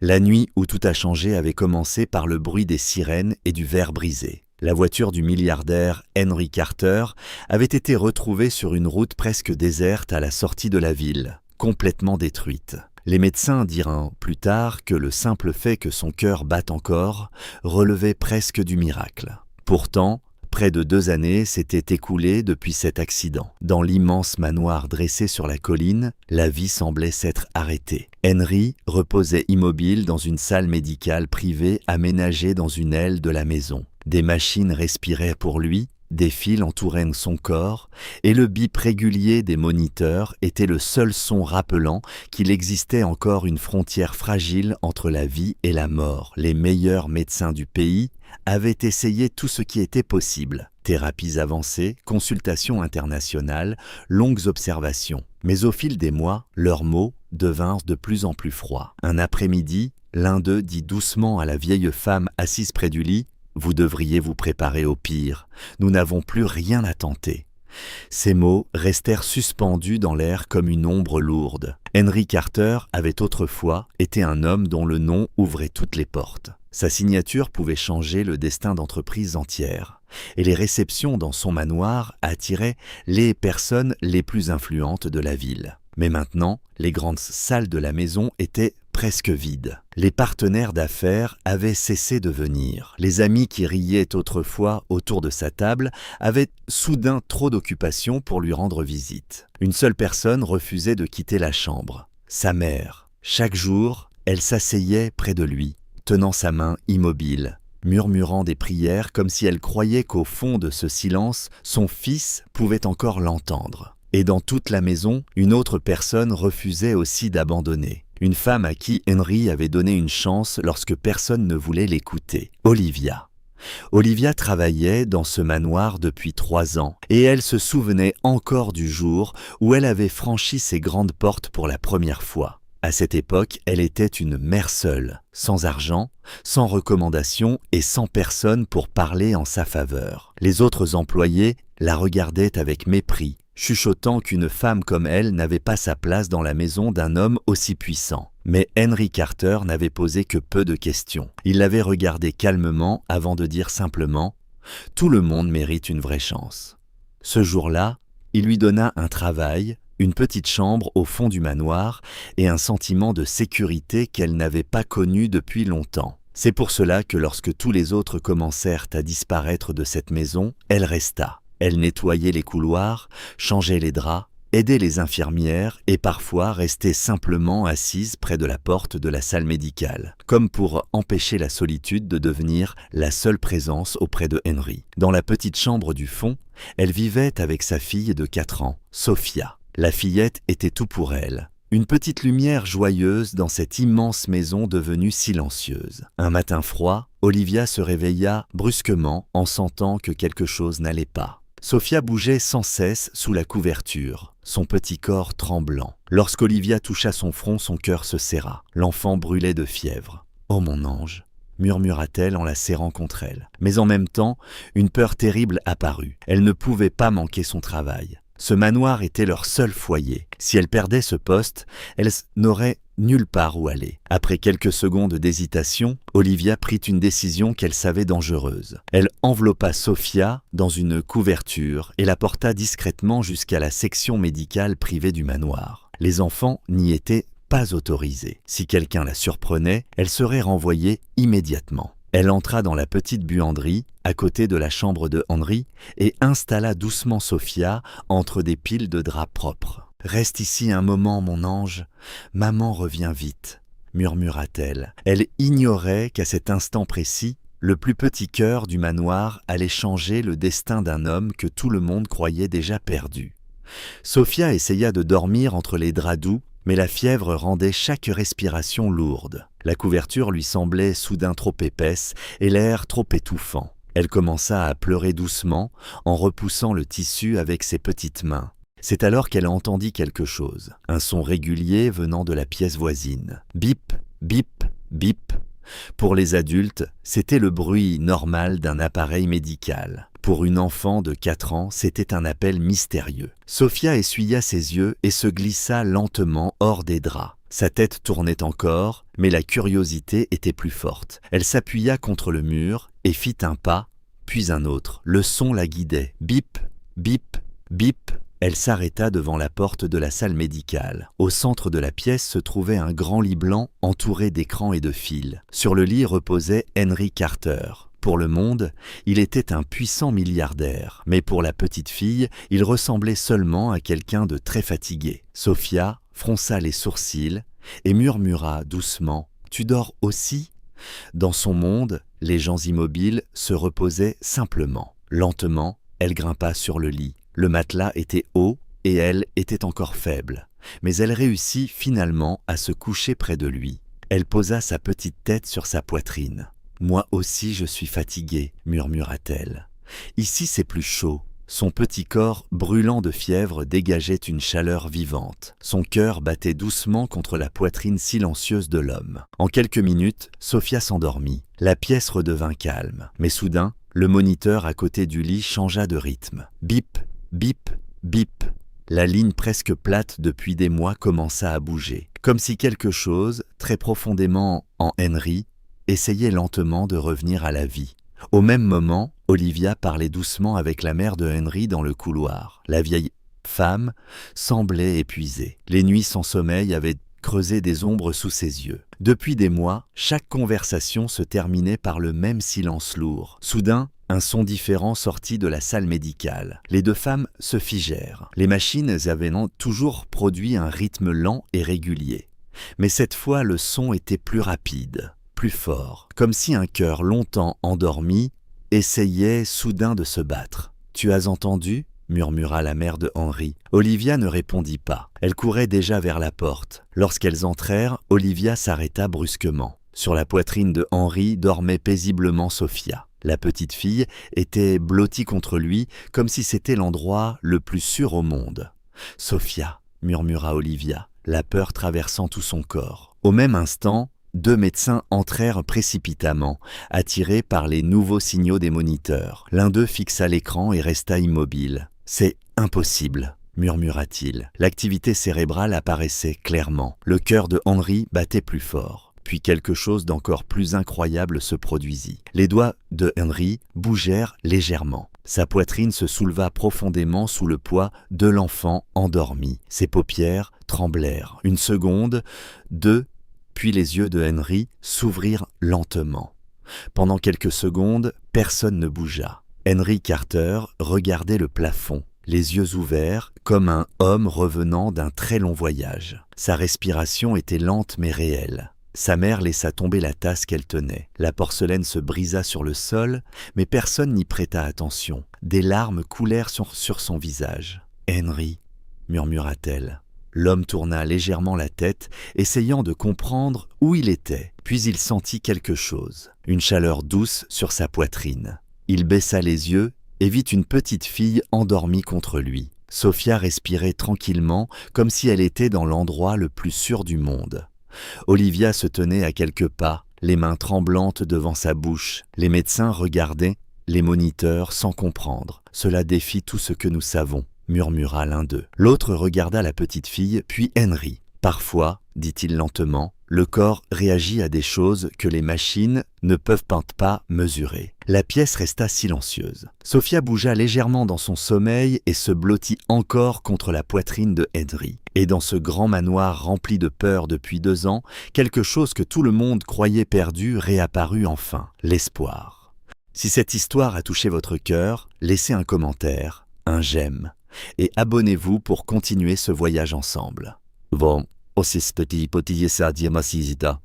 La nuit où tout a changé avait commencé par le bruit des sirènes et du verre brisé. La voiture du milliardaire Henry Carter avait été retrouvée sur une route presque déserte à la sortie de la ville, complètement détruite. Les médecins diront plus tard que le simple fait que son cœur batte encore relevait presque du miracle. Pourtant, près de 2 années s'étaient écoulées depuis cet accident. Dans l'immense manoir dressé sur la colline, la vie semblait s'être arrêtée. Henry reposait immobile dans une salle médicale privée aménagée dans une aile de la maison. Des machines respiraient pour lui, des fils entouraient son corps, et le bip régulier des moniteurs était le seul son rappelant qu'il existait encore une frontière fragile entre la vie et la mort. Les meilleurs médecins du pays avaient essayé tout ce qui était possible. Thérapies avancées, consultations internationales, longues observations. Mais au fil des mois, leurs mots devinrent de plus en plus froids. Un après-midi, l'un d'eux dit doucement à la vieille femme assise près du lit: « Vous devriez vous préparer au pire. Nous n'avons plus rien à tenter. » Ces mots restèrent suspendus dans l'air comme une ombre lourde. Henry Carter avait autrefois été un homme dont le nom ouvrait toutes les portes. Sa signature pouvait changer le destin d'entreprises entières, et les réceptions dans son manoir attiraient les personnes les plus influentes de la ville. Mais maintenant, les grandes salles de la maison étaient presque vides. Les partenaires d'affaires avaient cessé de venir. Les amis qui riaient autrefois autour de sa table avaient soudain trop d'occupations pour lui rendre visite. Une seule personne refusait de quitter la chambre: sa mère. Chaque jour, elle s'asseyait près de lui, tenant sa main immobile, murmurant des prières comme si elle croyait qu'au fond de ce silence, son fils pouvait encore l'entendre. Et dans toute la maison, une autre personne refusait aussi d'abandonner. Une femme à qui Henry avait donné une chance lorsque personne ne voulait l'écouter. Olivia. Olivia travaillait dans ce manoir depuis 3 ans, et elle se souvenait encore du jour où elle avait franchi ces grandes portes pour la première fois. À cette époque, elle était une mère seule, sans argent, sans recommandation et sans personne pour parler en sa faveur. Les autres employés la regardaient avec mépris, chuchotant qu'une femme comme elle n'avait pas sa place dans la maison d'un homme aussi puissant. Mais Henry Carter n'avait posé que peu de questions. Il l'avait regardée calmement avant de dire simplement « Tout le monde mérite une vraie chance ». Ce jour-là, il lui donna un travail, une petite chambre au fond du manoir et un sentiment de sécurité qu'elle n'avait pas connu depuis longtemps. C'est pour cela que lorsque tous les autres commencèrent à disparaître de cette maison, elle resta. Elle nettoyait les couloirs, changeait les draps, aidait les infirmières et parfois restait simplement assise près de la porte de la salle médicale, comme pour empêcher la solitude de devenir la seule présence auprès de Henry. Dans la petite chambre du fond, elle vivait avec sa fille de 4 ans, Sophia. La fillette était tout pour elle. Une petite lumière joyeuse dans cette immense maison devenue silencieuse. Un matin froid, Olivia se réveilla brusquement en sentant que quelque chose n'allait pas. Sophia bougeait sans cesse sous la couverture, son petit corps tremblant. Lorsqu'Olivia toucha son front, son cœur se serra. L'enfant brûlait de fièvre. « Oh mon ange !» murmura-t-elle en la serrant contre elle. Mais en même temps, une peur terrible apparut. Elle ne pouvait pas manquer son travail. Ce manoir était leur seul foyer. Si elle perdait ce poste, elle n'aurait nulle part où aller. Après quelques secondes d'hésitation, Olivia prit une décision qu'elle savait dangereuse. Elle enveloppa Sophia dans une couverture et la porta discrètement jusqu'à la section médicale privée du manoir. Les enfants n'y étaient pas autorisés. Si quelqu'un la surprenait, elle serait renvoyée immédiatement. Elle entra dans la petite buanderie, à côté de la chambre de Henry, et installa doucement Sophia entre des piles de draps propres. « Reste ici un moment, mon ange. Maman revient vite », murmura-t-elle. Elle ignorait qu'à cet instant précis, le plus petit cœur du manoir allait changer le destin d'un homme que tout le monde croyait déjà perdu. Sophia essaya de dormir entre les draps doux, mais la fièvre rendait chaque respiration lourde. La couverture lui semblait soudain trop épaisse et l'air trop étouffant. Elle commença à pleurer doucement en repoussant le tissu avec ses petites mains. C'est alors qu'elle entendit quelque chose, un son régulier venant de la pièce voisine. Bip, bip, bip. Pour les adultes, c'était le bruit normal d'un appareil médical. Pour une enfant de 4 ans, c'était un appel mystérieux. Sophia essuya ses yeux et se glissa lentement hors des draps. Sa tête tournait encore, mais la curiosité était plus forte. Elle s'appuya contre le mur et fit un pas, puis un autre. Le son la guidait. Bip, bip, bip. Elle s'arrêta devant la porte de la salle médicale. Au centre de la pièce se trouvait un grand lit blanc entouré d'écrans et de fils. Sur le lit reposait Henry Carter. Pour le monde, il était un puissant milliardaire, mais pour la petite fille, il ressemblait seulement à quelqu'un de très fatigué. Sophia fronça les sourcils et murmura doucement « Tu dors aussi ?» Dans son monde, les gens immobiles se reposaient simplement. Lentement, elle grimpa sur le lit. Le matelas était haut et elle était encore faible, mais elle réussit finalement à se coucher près de lui. Elle posa sa petite tête sur sa poitrine. « Moi aussi je suis fatiguée, » murmura-t-elle. « Ici c'est plus chaud. » Son petit corps, brûlant de fièvre, dégageait une chaleur vivante. Son cœur battait doucement contre la poitrine silencieuse de l'homme. En quelques minutes, Sophia s'endormit. La pièce redevint calme. Mais soudain, le moniteur à côté du lit changea de rythme. Bip, bip, bip. La ligne presque plate depuis des mois commença à bouger. Comme si quelque chose, très profondément en Henry, essayait lentement de revenir à la vie. Au même moment, Olivia parlait doucement avec la mère de Henry dans le couloir. La vieille femme semblait épuisée. Les nuits sans sommeil avaient creusé des ombres sous ses yeux. Depuis des mois, chaque conversation se terminait par le même silence lourd. Soudain, un son différent sortit de la salle médicale. Les deux femmes se figèrent. Les machines avaient toujours produit un rythme lent et régulier. Mais cette fois, le son était plus rapide, plus fort, comme si un cœur longtemps endormi essayait soudain de se battre. « Tu as entendu ?» murmura la mère de Henry. Olivia ne répondit pas. Elle courait déjà vers la porte. Lorsqu'elles entrèrent, Olivia s'arrêta brusquement. Sur la poitrine de Henry dormait paisiblement Sophia. La petite fille était blottie contre lui, comme si c'était l'endroit le plus sûr au monde. « Sophia » murmura Olivia, la peur traversant tout son corps. Au même instant, deux médecins entrèrent précipitamment, attirés par les nouveaux signaux des moniteurs. L'un d'eux fixa l'écran et resta immobile. « C'est impossible », murmura-t-il. L'activité cérébrale apparaissait clairement. Le cœur de Henry battait plus fort. Puis quelque chose d'encore plus incroyable se produisit. Les doigts de Henry bougèrent légèrement. Sa poitrine se souleva profondément sous le poids de l'enfant endormi. Ses paupières tremblèrent. Une seconde, deux, puis les yeux de Henry s'ouvrirent lentement. Pendant quelques secondes, personne ne bougea. Henry Carter regardait le plafond, les yeux ouverts, comme un homme revenant d'un très long voyage. Sa respiration était lente mais réelle. Sa mère laissa tomber la tasse qu'elle tenait. La porcelaine se brisa sur le sol, mais personne n'y prêta attention. Des larmes coulèrent sur son visage. « Henry » murmura-t-elle. L'homme tourna légèrement la tête, essayant de comprendre où il était. Puis il sentit quelque chose, une chaleur douce sur sa poitrine. Il baissa les yeux et vit une petite fille endormie contre lui. Sophia respirait tranquillement, comme si elle était dans l'endroit le plus sûr du monde. Olivia se tenait à quelques pas, les mains tremblantes devant sa bouche. Les médecins regardaient les moniteurs sans comprendre. « Cela défie tout ce que nous savons », murmura l'un d'eux. L'autre regarda la petite fille, puis Henry. « Parfois, dit-il lentement, le corps réagit à des choses que les machines ne peuvent pas mesurer. » La pièce resta silencieuse. Sophia bougea légèrement dans son sommeil et se blottit encore contre la poitrine de Henry. Et dans ce grand manoir rempli de peur depuis 2 ans, quelque chose que tout le monde croyait perdu réapparut enfin, l'espoir. Si cette histoire a touché votre cœur, laissez un commentaire, un j'aime, et abonnez-vous pour continuer ce voyage ensemble. Bon, osistoti potiye sadia masizita.